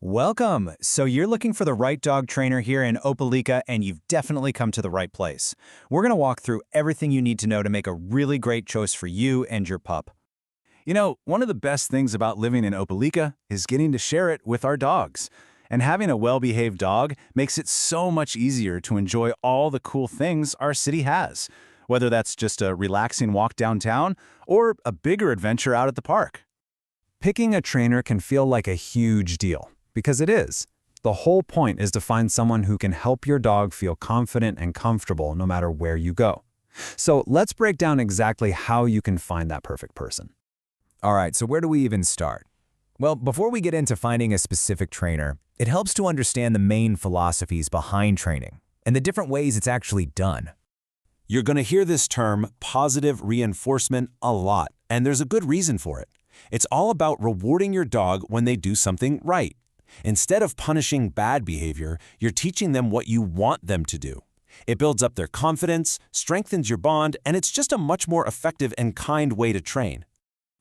Welcome! So you're looking for the right dog trainer here in Opelika, and you've definitely come to the right place. We're going to walk through everything you need to know to make a really great choice for you and your pup. You know, one of the best things about living in Opelika is getting to share it with our dogs. And having a well-behaved dog makes it so much easier to enjoy all the cool things our city has, whether that's just a relaxing walk downtown or a bigger adventure out at the park. Picking a trainer can feel like a huge deal, because it is. The whole point is to find someone who can help your dog feel confident and comfortable no matter where you go. So let's break down exactly how you can find that perfect person. All right, so where do we even start? Well, before we get into finding a specific trainer, it helps to understand the main philosophies behind training and the different ways it's actually done. You're going to hear this term, positive reinforcement, a lot, and there's a good reason for it. It's all about rewarding your dog when they do something right. Instead of punishing bad behavior, you're teaching them what you want them to do. It builds up their confidence, strengthens your bond, and it's just a much more effective and kind way to train.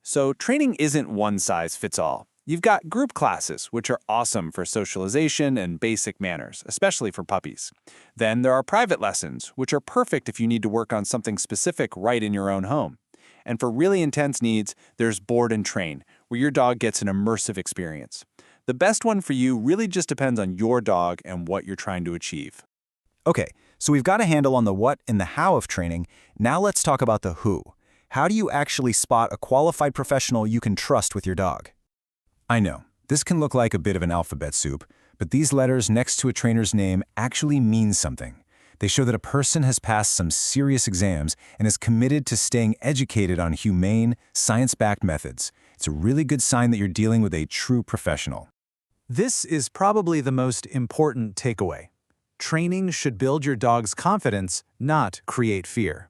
So training isn't one size fits all. You've got group classes, which are awesome for socialization and basic manners, especially for puppies. Then there are private lessons, which are perfect if you need to work on something specific right in your own home. And for really intense needs, there's board and train, where your dog gets an immersive experience. The best one for you really just depends on your dog and what you're trying to achieve. Okay, so we've got a handle on the what and the how of training. Now let's talk about the who. How do you actually spot a qualified professional you can trust with your dog? I know, this can look like a bit of an alphabet soup, but these letters next to a trainer's name actually mean something. They show that a person has passed some serious exams and is committed to staying educated on humane, science-backed methods. It's a really good sign that you're dealing with a true professional. This is probably the most important takeaway. Training should build your dog's confidence, not create fear.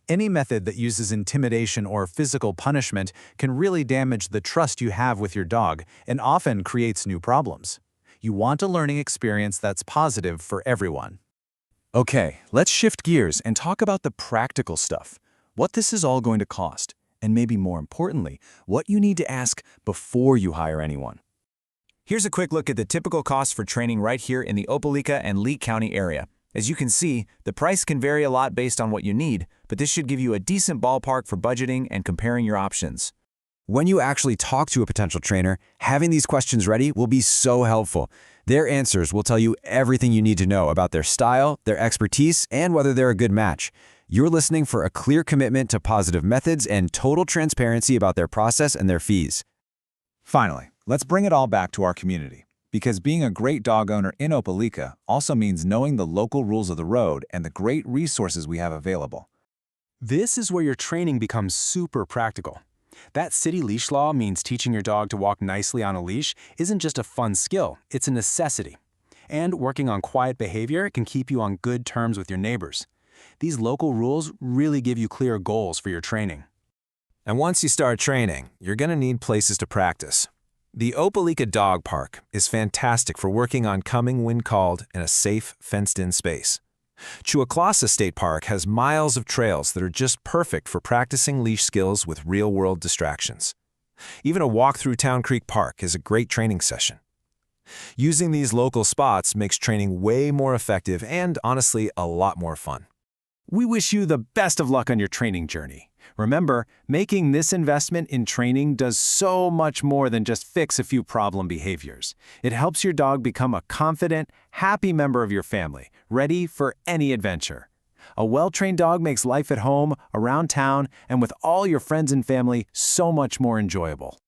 Any method that uses intimidation or physical punishment can really damage the trust you have with your dog and often creates new problems. You want a learning experience that's positive for everyone. Okay, let's shift gears and talk about the practical stuff. What this is all going to cost, and maybe more importantly, what you need to ask before you hire anyone. Here's a quick look at the typical costs for training right here in the Opelika and Leash County area. As you can see, the price can vary a lot based on what you need, but this should give you a decent ballpark for budgeting and comparing your options. When you actually talk to a potential trainer, having these questions ready will be so helpful. Their answers will tell you everything you need to know about their style, their expertise, and whether they're a good match. You're listening for a clear commitment to positive methods and total transparency about their process and their fees. Finally, let's bring it all back to our community, because being a great dog owner in Opelika also means knowing the local rules of the road and the great resources we have available. This is where your training becomes super practical. That city leash law means teaching your dog to walk nicely on a leash isn't just a fun skill, it's a necessity. And working on quiet behavior can keep you on good terms with your neighbors. These local rules really give you clear goals for your training. And once you start training, you're going to need places to practice. The Opelika Dog Park is fantastic for working on coming when called in a safe, fenced-in space. Chuaklasa State Park has miles of trails that are just perfect for practicing leash skills with real-world distractions. Even a walk through Town Creek Park is a great training session. Using these local spots makes training way more effective and, honestly, a lot more fun. We wish you the best of luck on your training journey. Remember, making this investment in training does so much more than just fix a few problem behaviors. It helps your dog become a confident, happy member of your family, ready for any adventure. A well-trained dog makes life at home, around town, and with all your friends and family so much more enjoyable.